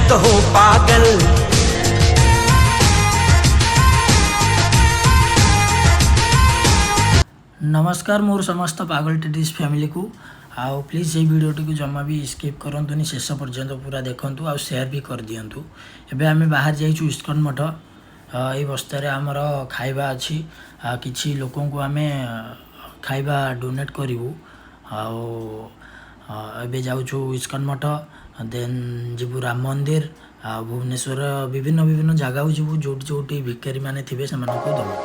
मत हो पागल। नमस्कार मोर समस्त पागल टेडिस फैमिली को आउ प्लीज ये वीडियो टी जमा भी स्किप करंतुनी शेष पर्यंत पूरा देखंतु आ शेयर भी कर दियंतु। एबे आमे बाहर जाइछु इस्कन मठ ए बस्तारे हमर खाइबा अछि किछि लोकन को आमे खाइबा डोनेट करिवु आउ एबे जाउछु इस्कन मठ देन जिबु राम मंदिर आ भुवनेश्वर विभिन्न विभिन्न जगह जिबु जोटी जोटी भिखारी माने थिबे से मानको दमु।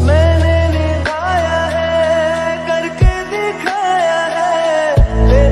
मैंने निभाया है करके दिखाया है।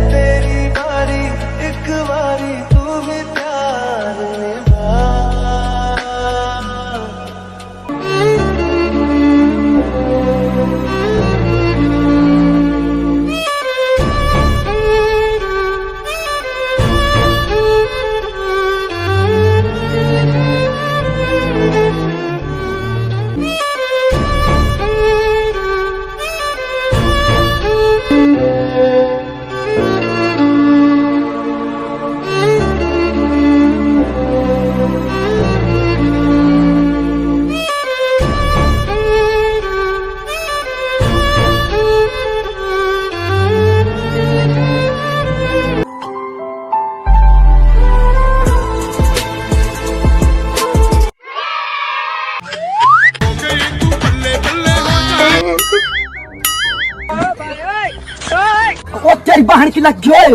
बहन की लग गई।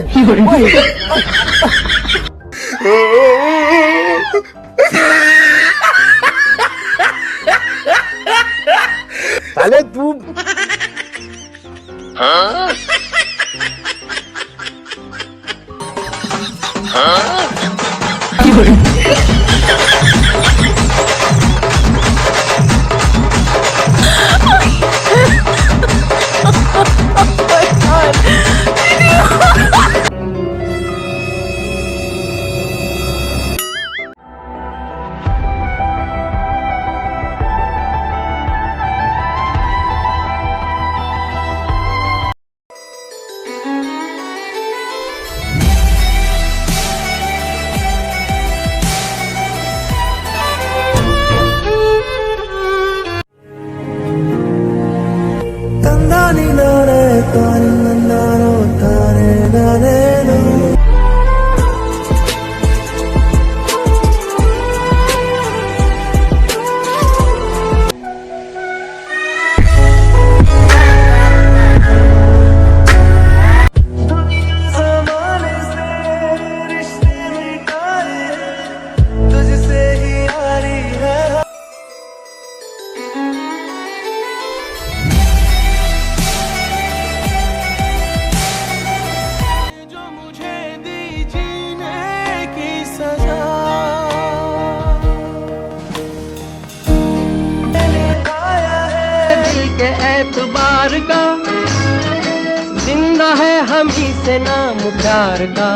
साले तू एतबार का जिंदा है हम ही से नाम प्यार का।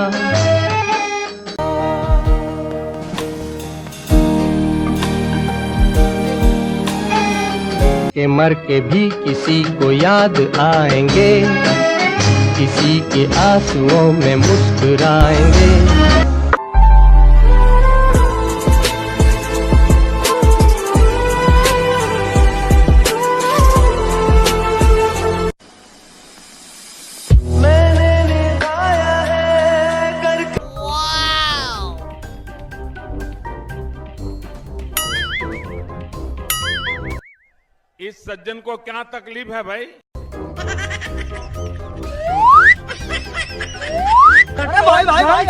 के मर के भी किसी को याद आएंगे, किसी के आंसुओं में मुस्कुराएंगे। इस सज्जन को क्या तकलीफ है भाई? अरे भाई भाई भाई